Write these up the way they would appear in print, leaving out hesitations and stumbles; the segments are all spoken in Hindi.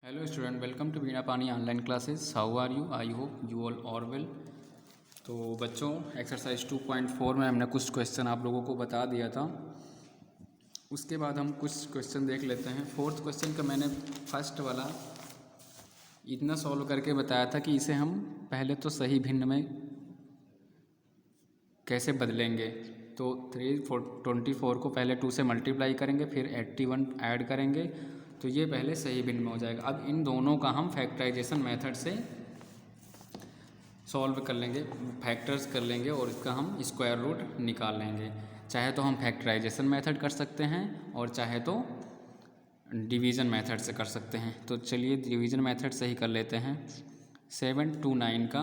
Hello student, welcome to Veena Pani online classes. How are you? I hope you all are well. तो बच्चों, एक्सरसाइज 2.4 में हमने कुछ क्वेश्चन आप लोगों को बता दिया था। उसके बाद हम कुछ क्वेश्चन देख लेते हैं। फोर्थ क्वेश्चन का मैंने फर्स्ट वाला इतना सॉल्व करके बताया था कि इसे हम पहले तो सही भिन्न में कैसे बदलेंगे। तो 324 को पहले 2 से मल्टीप्लाई करेंगे, फिर 81 ऐड करेंगे, तो ये पहले सही भिन्न में हो जाएगा। अब इन दोनों का हम फैक्टराइजेशन मेथड से सॉल्व कर लेंगे, फैक्टर्स कर लेंगे और इसका हम स्क्वायर रूट निकाल लेंगे। चाहे तो हम फैक्टराइजेशन मेथड कर सकते हैं और चाहे तो डिवीज़न मेथड से कर सकते हैं। तो चलिए डिवीज़न मेथड से ही कर लेते हैं। 729 का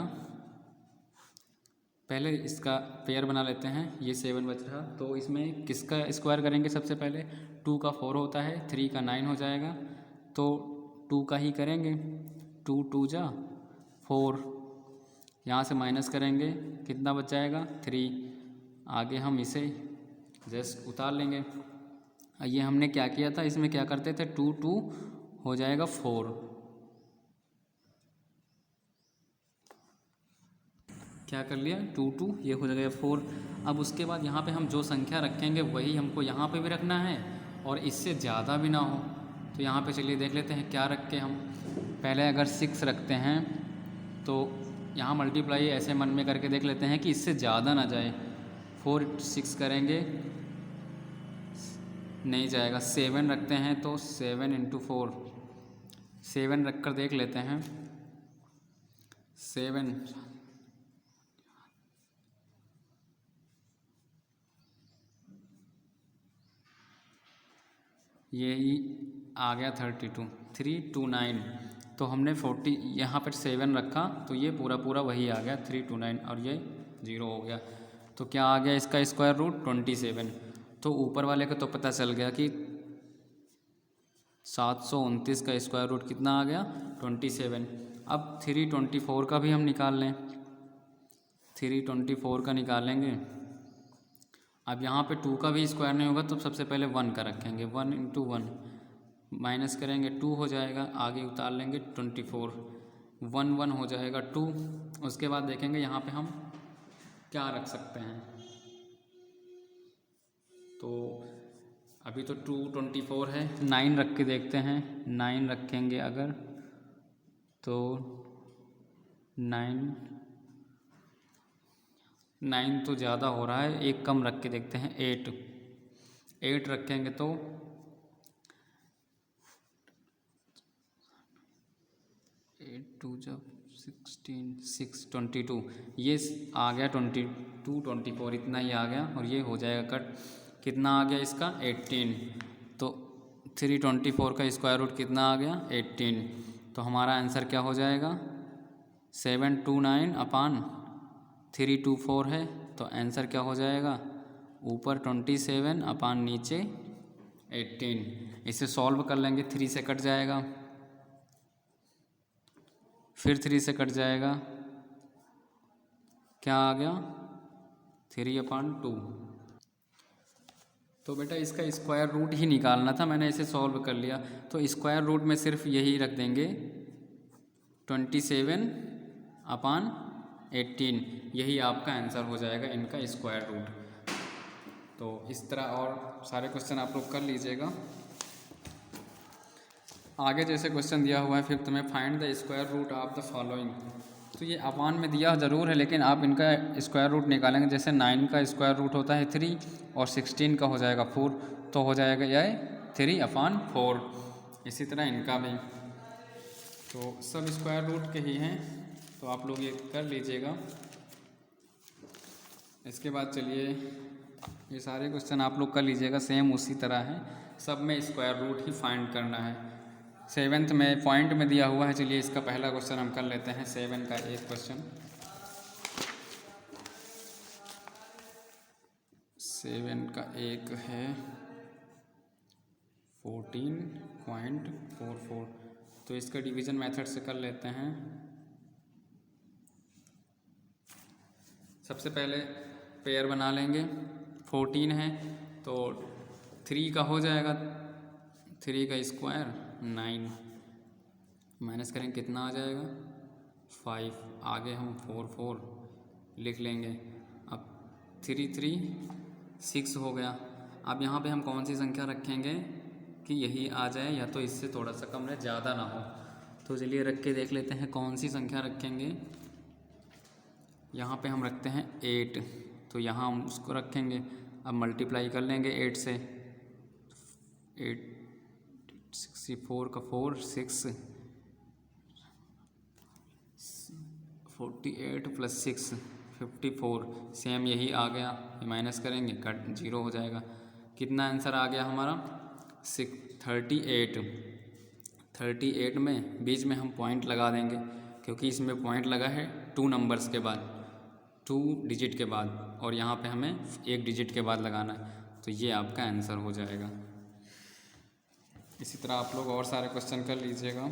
पहले इसका पेयर बना लेते हैं। ये 7 बच रहा, तो इसमें किसका स्क्वायर करेंगे? सबसे पहले 2 का 4 होता है, 3 का 9 हो जाएगा, तो 2 का ही करेंगे। 2 2 जा 4, यहाँ से माइनस करेंगे, कितना बच जाएगा? 3। आगे हम इसे जस्ट उतार लेंगे। ये हमने क्या किया था, इसमें क्या करते थे? 2 2 हो जाएगा 4, क्या कर लिया? 2 2 ये हो जाएगा 4। अब उसके बाद यहाँ पे हम जो संख्या रखेंगे वही हमको यहाँ पे भी रखना है और इससे ज़्यादा भी ना हो। तो यहाँ पे चलिए देख लेते हैं क्या रख के हम। पहले अगर 6 रखते हैं तो यहाँ मल्टीप्लाई ऐसे मन में करके देख लेते हैं कि इससे ज़्यादा ना जाए। 4 6 करेंगे, नहीं जाएगा। 7 रखते हैं तो 7 × 4, 7 रख कर देख लेते हैं। 7 यही आ गया 32। 3 2 9, तो हमने 40 यहाँ पर 7 रखा तो ये पूरा पूरा वही आ गया 3 2 9 और ये 0 हो गया। तो क्या आ गया इसका स्क्वायर रूट? 27। तो ऊपर वाले का तो पता चल गया कि 729 का स्क्वायर रूट कितना आ गया? 27। अब 324 का भी हम निकाल लें। 324 का निकालेंगे। अब यहाँ पे 2 का भी स्क्वायर नहीं होगा तो सबसे पहले 1 का रखेंगे। 1 × 1 माइनस करेंगे, 2 हो जाएगा। आगे उतार लेंगे 24, 1 1 हो जाएगा 2। उसके बाद देखेंगे यहाँ पे हम क्या रख सकते हैं। तो अभी तो 2 24 है, 9 रख के देखते हैं। 9 रखेंगे अगर तो 9 तो ज़्यादा हो रहा है, एक कम रख के देखते हैं। 8 रखेंगे तो 8 2 जब 16 6 22, ये आ गया 22 24, इतना ही आ गया और ये हो जाएगा कट। कितना आ गया इसका? 18। तो 324 का स्क्वायर रूट कितना आ गया? 18। तो हमारा आंसर क्या हो जाएगा? 729 अपान 324 है, तो आंसर क्या हो जाएगा? ऊपर 27 अपान नीचे 18। इसे सॉल्व कर लेंगे, 3 से कट जाएगा, फिर 3 से कट जाएगा, क्या आ गया? 3/2। तो बेटा इसका स्क्वायर रूट ही निकालना था, मैंने इसे सॉल्व कर लिया। तो स्क्वायर रूट में सिर्फ यही रख देंगे, 27/18, यही आपका आंसर हो जाएगा इनका स्क्वायर रूट। तो इस तरह और सारे क्वेश्चन आप लोग कर लीजिएगा। आगे जैसे क्वेश्चन दिया हुआ है फिफ्थ में, find the square root of the following. तो ये अपान में दिया ज़रूर है, लेकिन आप इनका स्क्वायर रूट निकालेंगे। जैसे 9 का स्क्वायर रूट होता है 3 और 16 का हो जाएगा 4, तो हो जाएगा यह 3/4। इसी तरह इनका भी, तो सब स्क्वायर रूट के ही हैं, तो आप लोग ये कर लीजिएगा। इसके बाद चलिए ये सारे क्वेश्चन आप लोग कर लीजिएगा, सेम उसी तरह है, सब में स्क्वायर रूट ही फाइंड करना है। 7th में पॉइंट में दिया हुआ है। चलिए इसका पहला क्वेश्चन हम कर लेते हैं। 7 का एक क्वेश्चन, 7 का एक है 14.44। तो इसका डिवीज़न मेथड से कर लेते हैं। सबसे पहले पेयर बना लेंगे। 14 है तो 3 का हो जाएगा, 3 का स्क्वायर 9, माइनस करेंगे कितना आ जाएगा 5, आगे हम 4 4 लिख लेंगे। अब 3 3 6 हो गया। अब यहाँ पे हम कौन सी संख्या रखेंगे कि यही आ जाए या तो इससे थोड़ा सा कम रहे, ज़्यादा ना हो। तो चलिए रख के देख लेते हैं कौन सी संख्या रखेंगे। यहाँ पे हम रखते हैं 8, तो यहाँ हम उसको रखेंगे। अब मल्टीप्लाई कर लेंगे 8 से। 8 64 का 4 6 48 + 6 54, सेम यही आ गया। ये माइनस करेंगे कट 0 हो जाएगा। कितना आंसर आ गया हमारा 38। 38 में बीच में हम पॉइंट लगा देंगे क्योंकि इसमें पॉइंट लगा है 2 नंबर्स के बाद, 2 डिजिट के बाद, और यहाँ पे हमें 1 डिजिट के बाद लगाना है। तो ये आपका आंसर हो जाएगा। इसी तरह आप लोग और सारे क्वेश्चन कर लीजिएगा।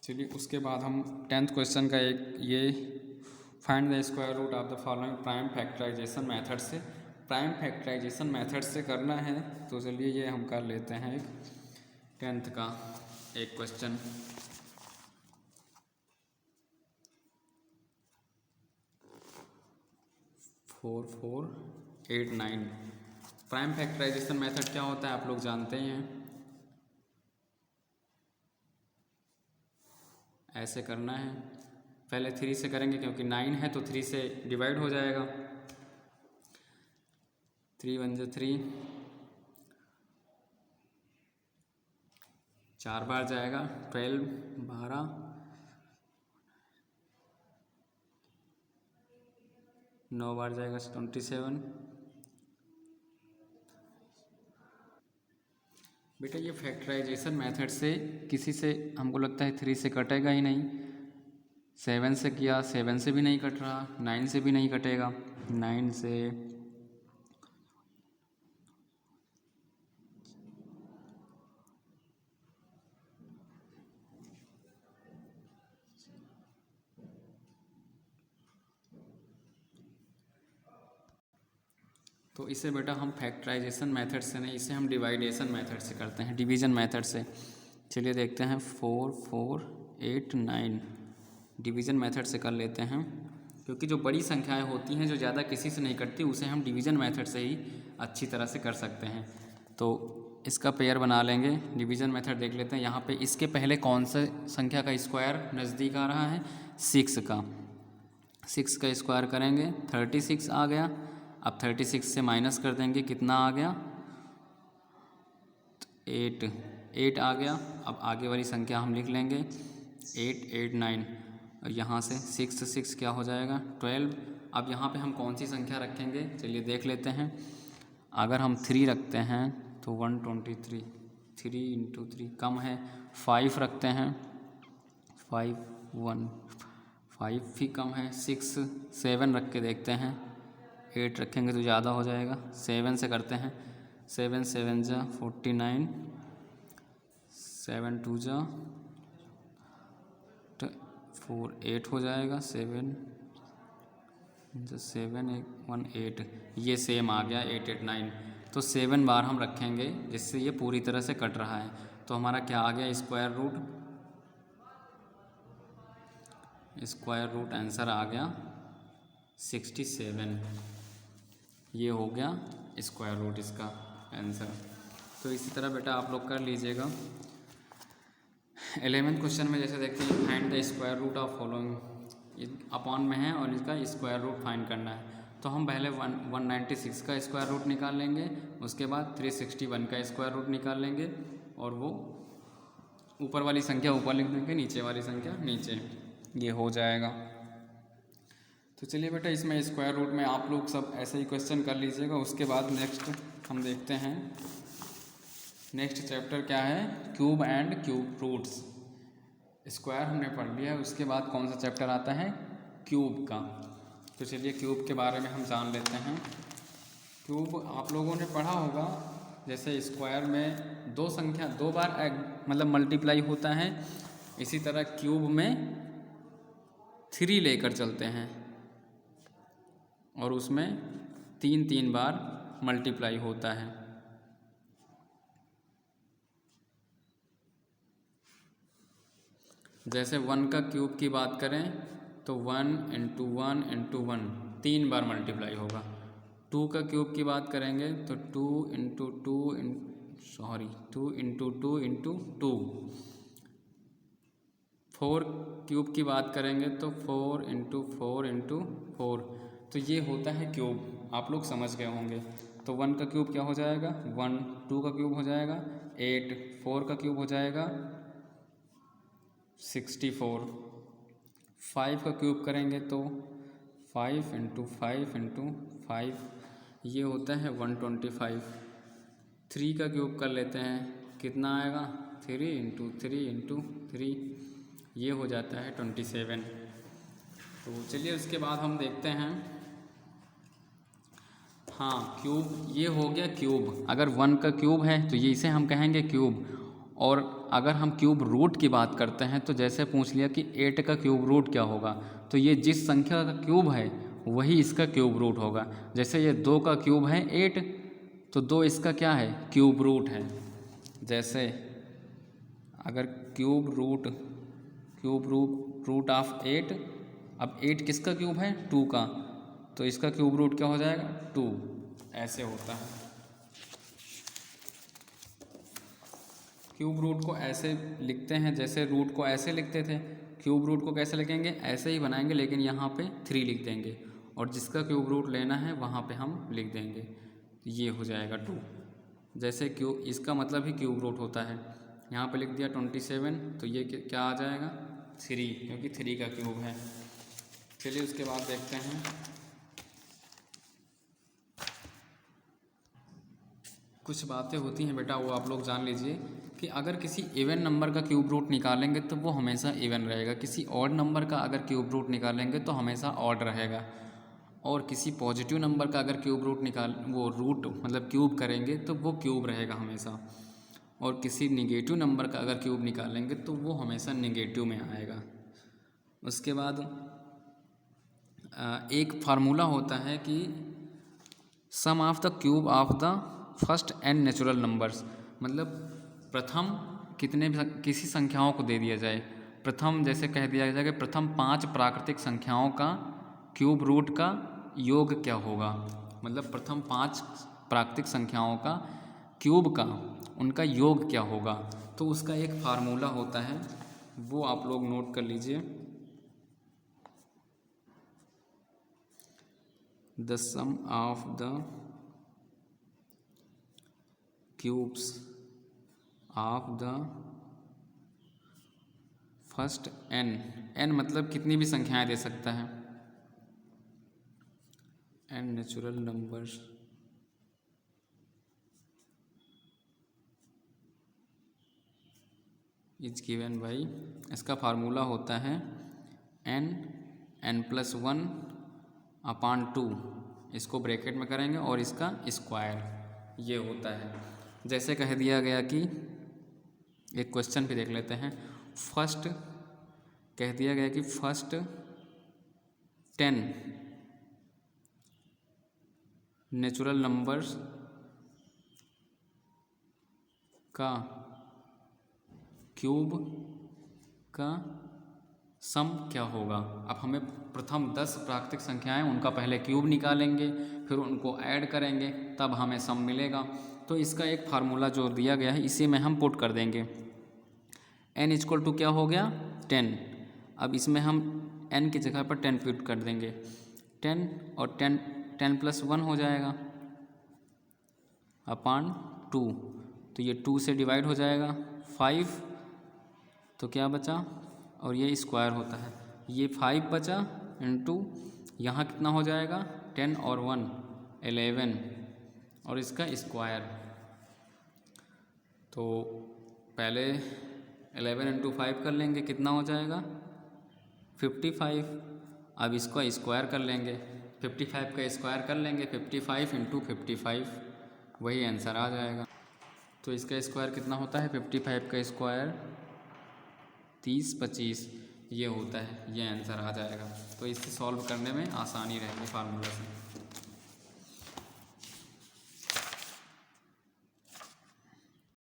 चलिए उसके बाद हम 10th क्वेश्चन का एक ये find the square root of the following prime factorisation method से, प्राइम फैक्टराइजेशन मेथड से करना है। तो चलिए ये हम कर लेते हैं एक 10th का एक question. Four 4 8 9 prime factorisation method क्या होता है आप लोग जानते ही हैं। ऐसे करना है, पहले 3 से करेंगे क्योंकि 9 है तो 3 से डिवाइड हो जाएगा। 3 1 जा 3, 4 बार जाएगा 12 12, 9 बार जाएगा 27। बेटा ये फैक्टराइजेशन मेथड से किसी से हमको लगता है 3 से कटेगा ही नहीं। 7 से किया, 7 से भी नहीं कट रहा, 9 से भी नहीं कटेगा। 9 से तो इसे बेटा हम फैक्टराइजेशन मेथड से नहीं, इसे हम डिवाइडेशन मेथड से करते हैं, डिवीज़न मेथड से। चलिए देखते हैं 4 4 8 9 डिवीज़न मेथड से कर लेते हैं, क्योंकि जो बड़ी संख्याएं होती हैं जो ज़्यादा किसी से नहीं कटती उसे हम डिवीज़न मेथड से ही अच्छी तरह से कर सकते हैं। तो इसका पेयर बना लेंगे, डिवीज़न मेथड देख लेते हैं। यहाँ पे इसके पहले कौन सा संख्या का स्क्वायर नज़दीक आ रहा है 6 का। 6 का स्क्वायर करेंगे 36 आ गया। अब 36 से माइनस कर देंगे कितना आ गया 8 8 आ गया। अब आगे वाली संख्या हम लिख लेंगे 8 8 9, और यहाँ से 6 6 क्या हो जाएगा 12। अब यहाँ पे हम कौन सी संख्या रखेंगे चलिए देख लेते हैं। अगर हम 3 रखते हैं तो 123, 3 × 3 कम है। 5 रखते हैं 5 1 5 भी कम है। 6 7 रख के देखते हैं, 8 रखेंगे तो ज़्यादा हो जाएगा। 7 से करते हैं, 7 7 जा 49, 7 2 जा 4 8 हो जाएगा। 7 7 1 8, ये सेम आ गया 8 8 9। तो 7 बार हम रखेंगे जिससे ये पूरी तरह से कट रहा है। तो हमारा क्या आ गया स्क्वायर रूट आंसर आ गया 67। ये हो गया स्क्वायर रूट इसका आंसर। तो इसी तरह बेटा आप लोग कर लीजिएगा। 11th क्वेश्चन में जैसे देखते हैं find the square root of following, upon में है और इसका स्क्वायर रूट फाइंड करना है। तो हम पहले 196 का स्क्वायर रूट निकाल लेंगे, उसके बाद 361 का स्क्वायर रूट निकाल लेंगे, और वो ऊपर वाली संख्या ऊपर लिख देंगे, नीचे वाली संख्या नीचे, ये हो जाएगा। तो चलिए बेटा इसमें स्क्वायर रूट में आप लोग सब ऐसे ही क्वेश्चन कर लीजिएगा। उसके बाद नेक्स्ट हम देखते हैं, नेक्स्ट चैप्टर क्या है cube and cube roots. Square हमने पढ़ लिया है, उसके बाद कौन सा चैप्टर आता है क्यूब का। तो चलिए क्यूब के बारे में हम जान लेते हैं। क्यूब आप लोगों ने पढ़ा होगा, जैसे स्क्वायर में दो बार मतलब मल्टीप्लाई होता है, इसी तरह क्यूब में 3 लेकर चलते हैं और उसमें 3 3 बार मल्टीप्लाई होता है। जैसे 1 का क्यूब की बात करें तो 1 इंटू 1 इंटू 1 3 बार मल्टीप्लाई होगा। 2 का क्यूब की बात करेंगे तो 2 इंटू 2 2 इंटू 2 इंटू 2। 4 क्यूब की बात करेंगे तो 4 इंटू 4 इंटू 4। तो ये होता है क्यूब, आप लोग समझ गए होंगे। तो 1 का क्यूब क्या हो जाएगा 1, 2 का क्यूब हो जाएगा 8, 4 का क्यूब हो जाएगा 64। 5 का क्यूब करेंगे तो 5 इंटू 5 इंटू 5, ये होता है 125। 3 का क्यूब कर लेते हैं, कितना आएगा 3 इंटू 3 इंटू 3, ये हो जाता है 27। तो चलिए उसके बाद हम देखते हैं, हाँ क्यूब ये हो गया क्यूब। अगर 1 का क्यूब है तो ये इसे हम कहेंगे क्यूब। और अगर हम क्यूब रूट की बात करते हैं तो जैसे पूछ लिया कि 8 का क्यूब रूट क्या होगा, तो ये जिस संख्या का क्यूब है वही इसका क्यूब रूट होगा। जैसे ये 2 का क्यूब है 8, तो 2 इसका क्या है क्यूब रूट है। जैसे अगर क्यूब रूट ऑफ 8, अब 8 किसका क्यूब है 2 का, तो इसका क्यूब रूट क्या हो जाएगा 2। ऐसे होता है। क्यूब रूट को ऐसे लिखते हैं, जैसे रूट को ऐसे लिखते थे, क्यूब रूट को कैसे लिखेंगे ऐसे ही बनाएंगे, लेकिन यहाँ पे 3 लिख देंगे और जिसका क्यूब रूट लेना है वहाँ पे हम लिख देंगे, ये हो जाएगा 2। जैसे क्यूब, इसका मतलब ही क्यूब रूट होता है। यहाँ पे लिख दिया 27, तो ये क्या आ जाएगा 3, क्योंकि 3 का क्यूब है। चलिए उसके बाद देखते हैं, कुछ बातें होती हैं बेटा वो आप लोग जान लीजिए कि अगर किसी इवन नंबर का क्यूब रूट निकालेंगे तो वो हमेशा इवन रहेगा, किसी ऑड नंबर का अगर क्यूब रूट निकालेंगे तो हमेशा ऑड रहेगा, और किसी पॉजिटिव नंबर का अगर क्यूब रूट मतलब क्यूब करेंगे तो वो क्यूब रहेगा हमेशा, और किसी निगेटिव नंबर का अगर क्यूब निकालेंगे तो वो हमेशा निगेटिव में आएगा। उसके बाद एक फार्मूला होता है कि sum of the cube of the first n natural numbers, मतलब प्रथम किसी संख्याओं को दे दिया जाए, प्रथम जैसे कह दिया जाए कि प्रथम 5 प्राकृतिक संख्याओं का क्यूब रूट का योग क्या होगा, मतलब प्रथम 5 प्राकृतिक संख्याओं का क्यूब का उनका योग क्या होगा। तो उसका एक फार्मूला होता है, वो आप लोग नोट कर लीजिए। The sum of the cubes of the first n मतलब कितनी भी संख्याएं दे सकता है, n natural numbers is given by, इसका फार्मूला होता है n+1 अपान 2, इसको ब्रैकेट में करेंगे और इसका स्क्वायर, ये होता है। जैसे कह दिया गया कि एक क्वेश्चन भी देख लेते हैं, फर्स्ट कह दिया गया कि फर्स्ट 10 नेचुरल नंबर्स का क्यूब का सम क्या होगा। अब हमें प्रथम 10 प्राकृतिक संख्याएं उनका पहले क्यूब निकालेंगे, फिर उनको ऐड करेंगे, तब हमें सम मिलेगा। तो इसका एक फार्मूला जो दिया गया है इसी में हम पुट कर देंगे। n = क्या हो गया 10, अब इसमें हम n की जगह पर 10 पुट कर देंगे, 10 और 10+1 हो जाएगा अपान 2, तो ये 2 से डिवाइड हो जाएगा 5, तो क्या बचा, और ये स्क्वायर होता है, ये 5 बचा इंटू यहाँ कितना हो जाएगा 10 और 1 11, और इसका स्क्वायर, तो पहले 11 इंटू 5 कर लेंगे, कितना हो जाएगा 55। अब इसको स्क्वायर कर लेंगे, 55 का स्क्वायर कर लेंगे, 55 इंटू 55, वही आंसर आ जाएगा। तो इसका स्क्वायर कितना होता है 55 का स्क्वायर 30 25, ये होता है, ये आंसर आ जाएगा। तो इसे सॉल्व करने में आसानी रहेगी फार्मूला से।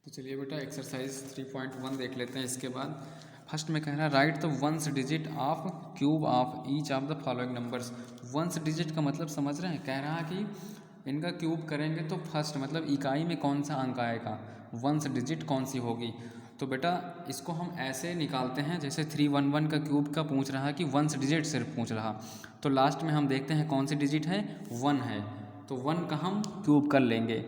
तो चलिए बेटा एक्सरसाइज 3.1 देख लेते हैं। इसके बाद फर्स्ट में कह रहा है right the ones digit of cube of each of the following numbers. Ones digit का मतलब समझ रहे हैं, कह रहा है कि इनका क्यूब करेंगे तो फर्स्ट मतलब इकाई में कौन सा अंक आएगा, वंस डिजिट कौन सी होगी। तो बेटा इसको हम ऐसे निकालते हैं जैसे 311 का क्यूब का पूछ रहा है कि वंस डिजिट सिर्फ पूछ रहा, तो लास्ट में हम देखते हैं कौन सी डिजिट है, 1 है, तो 1 का हम क्यूब कर लेंगे,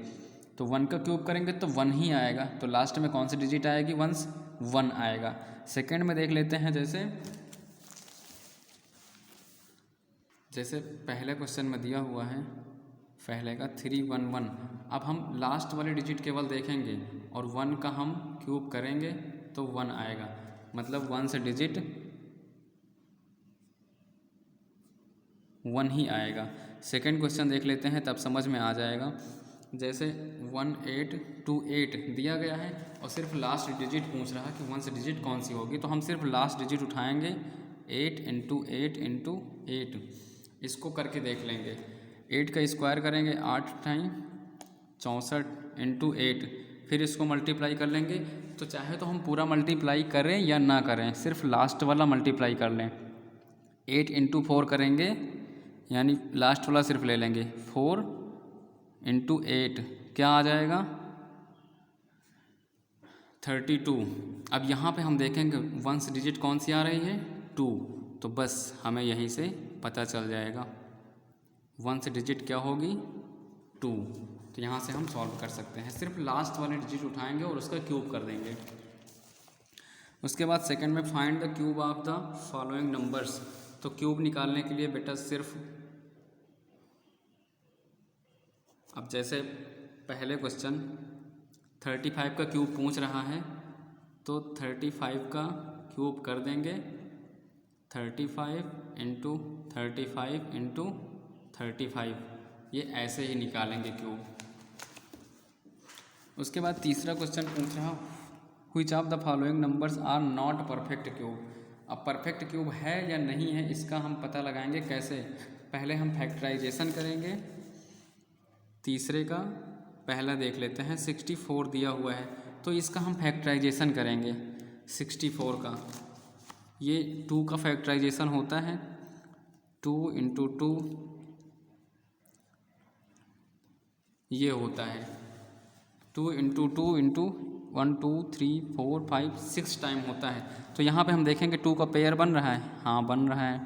तो 1 का क्यूब करेंगे तो 1 ही आएगा, तो लास्ट में कौन सी डिजिट आएगी, वंस 1 आएगा। सेकंड में देख लेते हैं, जैसे पहले क्वेश्चन में दिया हुआ है पहले का 311, अब हम लास्ट वाली डिजिट केवल देखेंगे और 1 का हम क्यूब करेंगे तो 1 आएगा, मतलब 1 से डिजिट 1 ही आएगा। सेकंड क्वेश्चन देख लेते हैं तब समझ में आ जाएगा। जैसे 1828 दिया गया है और सिर्फ लास्ट डिजिट पूछ रहा है कि 1 से डिजिट कौन सी होगी, तो हम सिर्फ लास्ट डिजिट उठाएंगे 8 × 8 × 8, इसको करके देख लेंगे। 8 का स्क्वायर करेंगे 8 टाइम 64 × 8, फिर इसको मल्टीप्लाई कर लेंगे, तो चाहे तो हम पूरा मल्टीप्लाई करें या ना करें, सिर्फ लास्ट वाला मल्टीप्लाई कर लें। 8 × 4 करेंगे यानी लास्ट वाला सिर्फ ले लेंगे, 4 × 8 क्या आ जाएगा 32। अब यहाँ पे हम देखेंगे वंस डिजिट कौन सी आ रही है 2, तो बस हमें यहीं से पता चल जाएगा वंस डिजिट क्या होगी 2, तो यहाँ से हम सॉल्व कर सकते हैं, सिर्फ लास्ट वाले डिजिट उठाएंगे और उसका क्यूब कर देंगे। उसके बाद सेकंड में find the cube of the following numbers, तो क्यूब निकालने के लिए बेटा सिर्फ, अब जैसे पहले क्वेश्चन 35 का क्यूब पूछ रहा है तो 35 का क्यूब कर देंगे, 35 × 35 × 35, ये ऐसे ही निकालेंगे क्यूब। उसके बाद तीसरा क्वेश्चन पूछ रहा which of the following numbers are not perfect cube. अब परफेक्ट क्यूब है या नहीं है इसका हम पता लगाएंगे कैसे, पहले हम फैक्टराइजेशन करेंगे। तीसरे का पहला देख लेते हैं 64 दिया हुआ है तो इसका हम फैक्टराइजेशन करेंगे 64 का, ये 2 का फैक्टराइजेशन होता है 2 × 2 ये होता है 2 × 2 × 1 2 3 4 5 6 टाइम होता है। तो यहाँ पे हम देखेंगे 2 का पेयर बन रहा है, हाँ बन रहा है।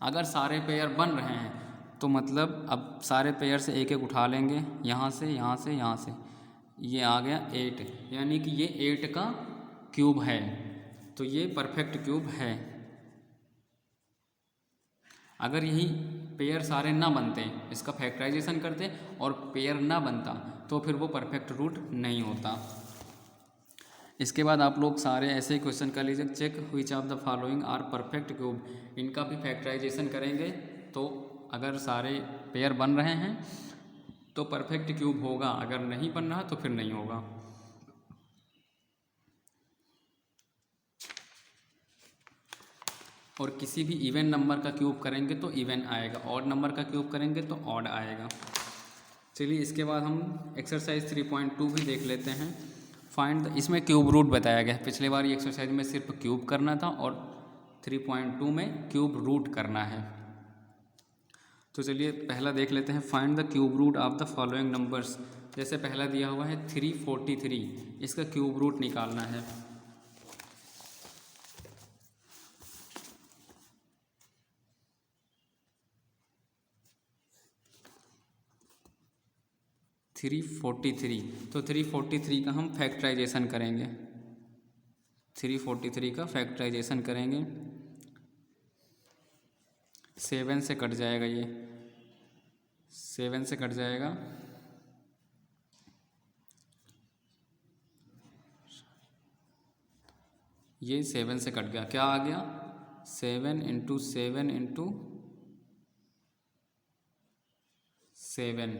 अगर सारे पेयर बन रहे हैं तो मतलब अब सारे पेयर से एक एक उठा लेंगे, यहाँ से यहाँ से यहाँ से, ये आ गया 8, यानी कि ये 8 का क्यूब है, तो ये परफेक्ट क्यूब है। अगर यही पेयर सारे ना बनते, इसका फैक्टराइजेशन करते और पेयर ना बनता तो फिर वो परफेक्ट रूट नहीं होता। इसके बाद आप लोग सारे ऐसे क्वेश्चन कर लीजिए, check which of the following are perfect cube, इनका भी फैक्टराइजेशन करेंगे तो अगर सारे पेयर बन रहे हैं तो परफेक्ट क्यूब होगा, अगर नहीं बन रहा तो फिर नहीं होगा। और किसी भी इवन नंबर का क्यूब करेंगे तो इवन आएगा, ऑड नंबर का क्यूब करेंगे तो ऑड आएगा। चलिए इसके बाद हम एक्सरसाइज 3.2 भी देख लेते हैं। फाइंड इसमें क्यूब रूट बताया गया है, पिछले बार ये एक्सरसाइज में सिर्फ क्यूब करना था और 3.2 में क्यूब रूट करना है। तो चलिए पहला देख लेते हैं, find the cube root of the following numbers. जैसे पहला दिया हुआ है 343, इसका क्यूब रूट निकालना है। तो 343 का हम फैक्टराइजेशन करेंगे, 343 का फैक्टराइजेशन करेंगे, 7 से कट जाएगा, ये 7 से कट जाएगा, ये 7 से कट गया, क्या आ गया 7 × 7 × 7।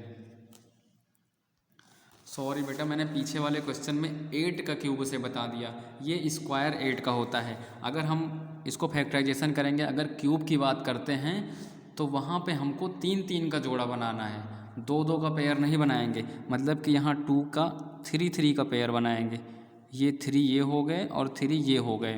सॉरी बेटा मैंने पीछे वाले क्वेश्चन में 8 का क्यूब से बता दिया, ये स्क्वायर 8 का होता है। अगर हम इसको फैक्टराइजेशन करेंगे, अगर क्यूब की बात करते हैं तो वहाँ पे हमको 3 का जोड़ा बनाना है, 2 का पेयर नहीं बनाएंगे। मतलब कि यहाँ 2 का 3 का पेयर बनाएंगे, ये 3 ये हो गए और 3 ये हो गए।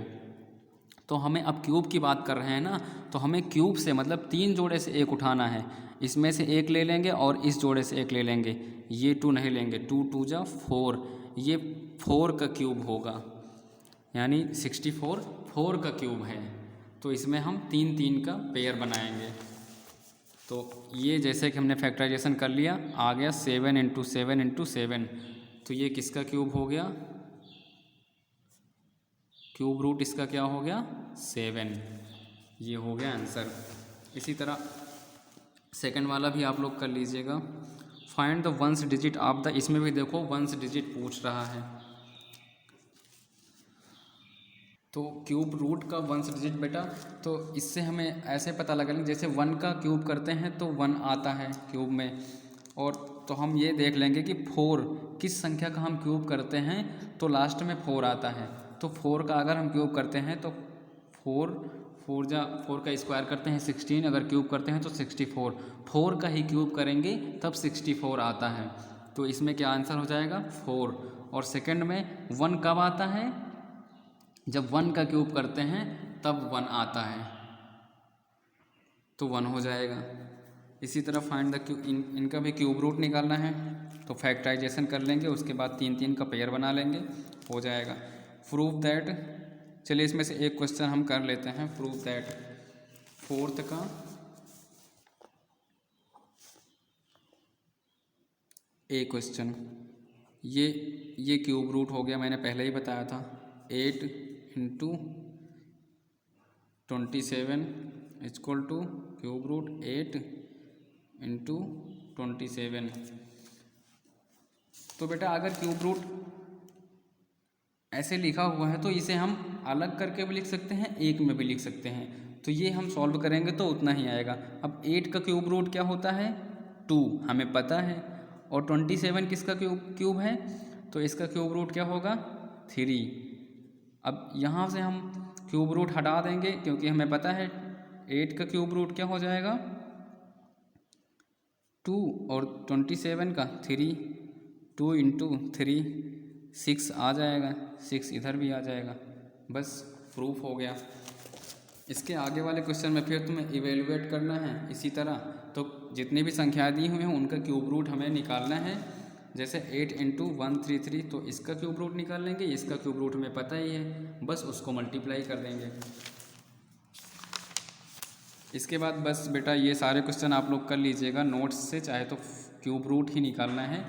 तो हमें अब क्यूब की बात कर रहे हैं ना, तो हमें क्यूब से मतलब 3 जोड़े से एक उठाना है। इसमें से एक ले लेंगे और इस जोड़े से एक ले लेंगे, ये 2 नहीं लेंगे, 2 2 जा 4, ये 4 का क्यूब होगा, यानी 64 4 का क्यूब है। तो इसमें हम 3 3 का पेयर बनाएंगे। तो ये जैसे कि हमने फैक्टराइजेशन कर लिया, आ गया 7 इंटू 7 इंटू 7, तो ये किसका क्यूब हो गया, क्यूब रूट इसका क्या हो गया 7, ये हो गया आंसर। इसी तरह सेकंड वाला भी आप लोग कर लीजिएगा, find the ones digit of the, इसमें भी देखो वंस डिजिट पूछ रहा है। तो क्यूब रूट का वंस डिजिट बेटा, तो इससे हमें ऐसे पता लगेगा जैसे 1 का क्यूब करते हैं तो 1 आता है क्यूब में, और तो हम ये देख लेंगे कि 4 किस संख्या का हम क्यूब करते हैं तो लास्ट में 4 आता है। तो 4 का अगर हम क्यूब करते हैं तो 4 का स्क्वायर करते हैं 16, अगर क्यूब करते हैं तो 64, 4 का ही क्यूब करेंगे तब 64 आता है। तो इसमें क्या आंसर हो जाएगा 4। और सेकंड में 1 कब आता है, जब 1 का क्यूब करते हैं तब 1 आता है, तो 1 हो जाएगा। इसी तरह फाइंड द क्यूब, इनका भी क्यूब रूट निकालना है, तो फैक्टराइजेशन कर लेंगे, उसके बाद 3 3 का पेयर बना लेंगे, हो जाएगा। प्रूव दैट, चलिए इसमें से एक क्वेश्चन हम कर लेते हैं। प्रूव दैट 4th का एक क्वेश्चन, ये क्यूब रूट हो गया, मैंने पहले ही बताया था, 8 into 27 equal to cube root 8 into 27। तो बेटा अगर क्यूब रूट ऐसे लिखा हुआ है तो इसे हम अलग करके भी लिख सकते हैं, एक में भी लिख सकते हैं, तो ये हम सॉल्व करेंगे तो उतना ही आएगा। अब 8 का क्यूब रूट क्या होता है 2, हमें पता है, और 27 किसका क्यूब है, तो इसका क्यूब रूट क्या होगा 3। अब यहाँ से हम क्यूब रूट हटा देंगे क्योंकि हमें पता है 8 का क्यूब रूट क्या हो जाएगा 2, और 27 का 3, 2 इंटू 3 6 आ जाएगा, 6 इधर भी आ जाएगा, बस प्रूफ हो गया। इसके आगे वाले क्वेश्चन में फिर तुम्हें इवेलुएट करना है इसी तरह, तो जितनी भी संख्याएं दी हुई हैं उनका क्यूब रूट हमें निकालना है। जैसे 8 इंटू 133, तो इसका क्यूब रूट निकाल लेंगे, इसका क्यूब रूट हमें पता ही है, बस उसको मल्टीप्लाई कर देंगे। इसके बाद बस बेटा ये सारे क्वेश्चन आप लोग कर लीजिएगा नोट्स से, चाहे तो क्यूब रूट ही निकालना है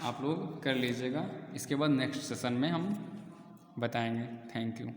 आप लोग कर लीजिएगा। इसके बाद नेक्स्ट सेशन में हम बताएंगे। Thank you.